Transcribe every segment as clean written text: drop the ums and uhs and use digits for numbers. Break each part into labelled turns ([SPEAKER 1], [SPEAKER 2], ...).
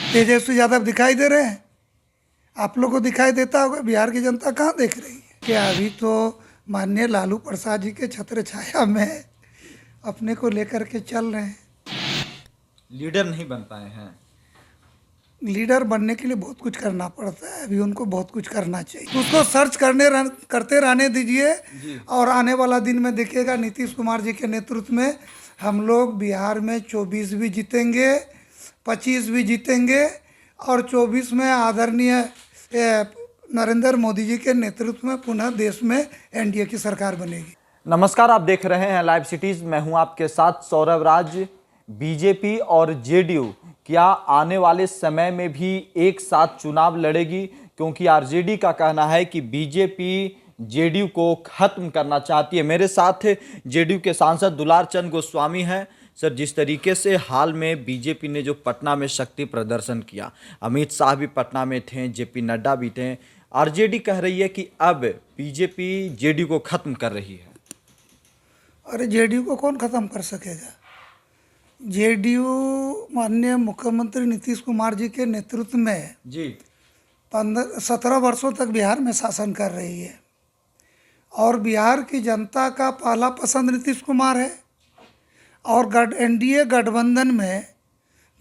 [SPEAKER 1] तेजस्वी यादव दिखाई दे रहे हैं? आप लोग को दिखाई देता होगा, बिहार की जनता कहाँ देख रही है? क्या अभी तो माननीय लालू प्रसाद जी के छत्र छाया में अपने को लेकर के चल रहे हैं।
[SPEAKER 2] लीडर नहीं बन पाए हैं।
[SPEAKER 1] लीडर बनने के लिए बहुत कुछ करना पड़ता है, अभी उनको बहुत कुछ करना चाहिए, तो उसको सर्च करते रहने दीजिए। और आने वाला दिन में देखिएगा, नीतीश कुमार जी के नेतृत्व में हम लोग बिहार में 24 भी जीतेंगे, 25 भी जीतेंगे, और 24 में आदरणीय नरेंद्र मोदी जी के नेतृत्व में पुनः देश में एनडीए की सरकार बनेगी।
[SPEAKER 2] नमस्कार, आप देख रहे हैं लाइव सिटीज। मैं हूं आपके साथ सौरभ राज। बीजेपी और जेडीयू क्या आने वाले समय में भी एक साथ चुनाव लड़ेगी? क्योंकि आरजेडी का कहना है कि बीजेपी जेडीयू को खत्म करना चाहती है। मेरे साथ जेडीयू के सांसद दुलार चंद गोस्वामी हैं। सर, जिस तरीके से हाल में बीजेपी ने जो पटना में शक्ति प्रदर्शन किया, अमित शाह भी पटना में थे, जेपी नड्डा भी थे, आरजेडी कह रही है कि अब बीजेपी जेडीयू को खत्म कर रही है।
[SPEAKER 1] अरे जेडीयू को कौन खत्म कर सकेगा? जेडीयू माननीय मुख्यमंत्री नीतीश कुमार जी के नेतृत्व में
[SPEAKER 2] जी
[SPEAKER 1] 17 वर्षों तक बिहार में शासन कर रही है, और बिहार की जनता का पहला पसंद नीतीश कुमार है। और एनडीए गठबंधन में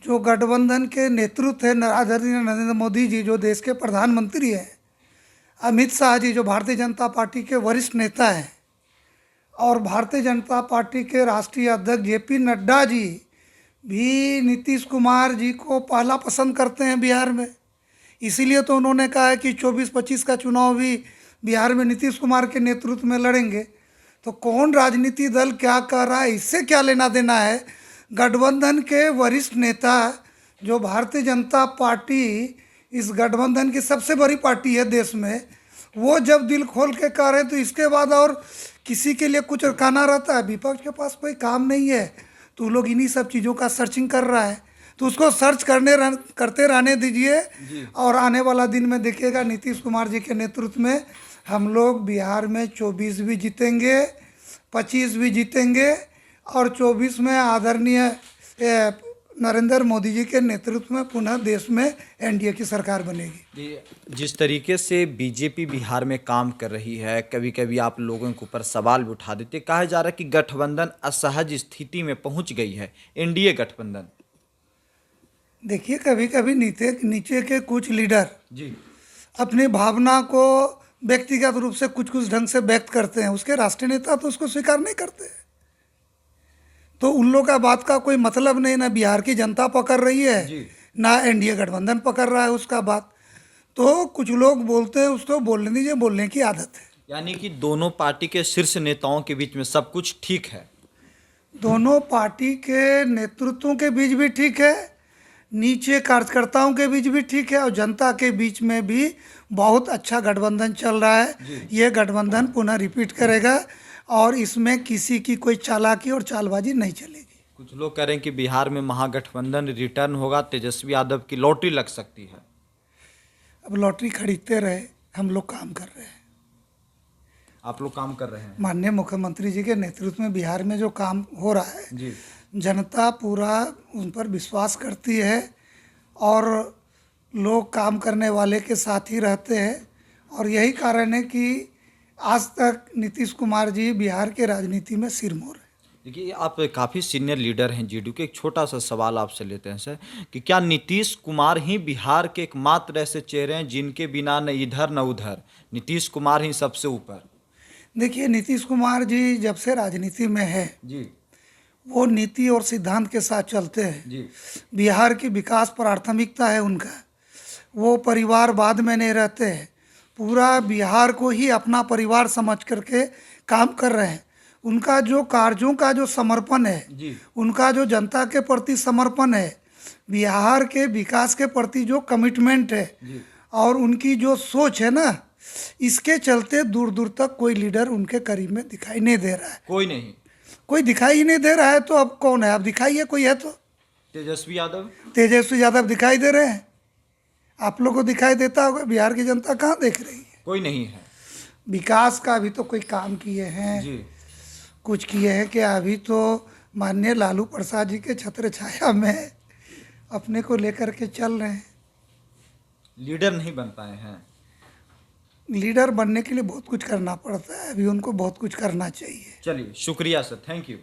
[SPEAKER 1] जो गठबंधन के नेतृत्व है आदरणीय नरेंद्र मोदी जी, जो देश के प्रधानमंत्री हैं, अमित शाह जी जो भारतीय जनता पार्टी के वरिष्ठ नेता हैं, और भारतीय जनता पार्टी के राष्ट्रीय अध्यक्ष जेपी नड्डा जी भी नीतीश कुमार जी को पहला पसंद करते हैं बिहार में। इसीलिए तो उन्होंने कहा है कि 24-25 का चुनाव भी बिहार में नीतीश कुमार के नेतृत्व में लड़ेंगे। तो कौन राजनीति दल क्या कह रहा है, इससे क्या लेना देना है? गठबंधन के वरिष्ठ नेता, जो भारतीय जनता पार्टी इस गठबंधन की सबसे बड़ी पार्टी है देश में, वो जब दिल खोल के कह रहे हैं, तो इसके बाद और किसी के लिए कुछ कहना रहता है? विपक्ष के पास कोई काम नहीं है, तो लोग इन्हीं सब चीज़ों का सर्चिंग कर रहा है, तो उसको सर्च करते रहने दीजिए। और आने वाला दिन में देखिएगा, नीतीश कुमार जी के नेतृत्व में हम लोग बिहार में 24 भी जीतेंगे, 25 भी जीतेंगे, और 24 में आदरणीय नरेंद्र मोदी जी के नेतृत्व में पुनः देश में एनडीए की सरकार बनेगी।
[SPEAKER 2] जिस तरीके से बीजेपी बिहार में काम कर रही है, कभी कभी आप लोगों के ऊपर सवाल भी उठा देते, कहा जा रहा है कि गठबंधन असहज स्थिति में पहुंच गई है, एनडीए गठबंधन।
[SPEAKER 1] देखिए, कभी कभी नीचे के कुछ लीडर
[SPEAKER 2] जी
[SPEAKER 1] अपनी भावना को व्यक्तिगत रूप से कुछ ढंग से व्यक्त करते हैं, उसके राष्ट्रीय नेता तो उसको स्वीकार नहीं करते। तो उन लोगों का बात का कोई मतलब नहीं, ना बिहार की जनता पकड़ रही है, ना एनडीए गठबंधन पकड़ रहा है उसका बात। तो कुछ लोग बोलते हैं, उसको बोलने दीजिए, बोलने की आदत है।
[SPEAKER 2] यानी कि दोनों पार्टी के शीर्ष नेताओं के बीच में सब कुछ ठीक है।
[SPEAKER 1] दोनों पार्टी के नेतृत्वों के बीच भी ठीक है, नीचे कार्यकर्ताओं के बीच भी ठीक है, और जनता के बीच में भी बहुत अच्छा गठबंधन चल रहा है। ये गठबंधन पुनः रिपीट करेगा, और इसमें किसी की कोई चालाकी और चालबाजी नहीं चलेगी।
[SPEAKER 2] कुछ लोग कह रहे हैं कि बिहार में महागठबंधन रिटर्न होगा, तेजस्वी यादव की लॉटरी लग सकती है।
[SPEAKER 1] अब लॉटरी खरीदते रहे, हम लोग काम कर रहे हैं।
[SPEAKER 2] आप लोग काम कर रहे हैं
[SPEAKER 1] माननीय मुख्यमंत्री जी के नेतृत्व में बिहार में जो काम हो रहा है
[SPEAKER 2] जी।
[SPEAKER 1] जनता पूरा उन पर विश्वास करती है, और लोग काम करने वाले के साथ ही रहते हैं। और यही कारण है कि आज तक नीतीश कुमार जी बिहार के राजनीति में सिरमौर है।
[SPEAKER 2] देखिए, आप काफ़ी सीनियर लीडर हैं जेडीयू के। एक छोटा सा सवाल आपसे लेते हैं सर, कि क्या नीतीश कुमार ही बिहार के एकमात्र ऐसे चेहरे हैं जिनके बिना न इधर न उधर, नीतीश कुमार ही सबसे ऊपर?
[SPEAKER 1] देखिए, नीतीश कुमार जी जब से राजनीति में है
[SPEAKER 2] जी
[SPEAKER 1] वो नीति और सिद्धांत के साथ चलते हैं।
[SPEAKER 2] जी
[SPEAKER 1] बिहार की विकास प्राथमिकता है उनका, वो परिवारवाद में नहीं रहते हैं, पूरा बिहार को ही अपना परिवार समझ करके काम कर रहे हैं। उनका जो कार्यों का जो समर्पण है, उनका जो जनता के प्रति समर्पण है, बिहार के विकास के प्रति जो कमिटमेंट है, और उनकी जो सोच है ना, इसके चलते दूर दूर तक कोई लीडर उनके करीब में दिखाई नहीं दे रहा है। कोई दिखाई ही नहीं दे रहा है, तो अब कौन है? अब दिखाइए, कोई है तो। तेजस्वी यादव दिखाई दे रहे हैं? आप लोग को दिखाई देता होगा, बिहार की जनता कहाँ देख रही है?
[SPEAKER 2] कोई नहीं है।
[SPEAKER 1] विकास का अभी तो कोई काम किए हैं, कुछ किए हैं क्या? अभी तो माननीय लालू प्रसाद जी के छत्र छाया में अपने को लेकर के चल रहे हैं।
[SPEAKER 2] लीडर नहीं बन पाए हैं।
[SPEAKER 1] लीडर बनने के लिए बहुत कुछ करना पड़ता है, अभी उनको बहुत कुछ करना चाहिए।
[SPEAKER 2] चलिए, शुक्रिया सर, थैंक यू।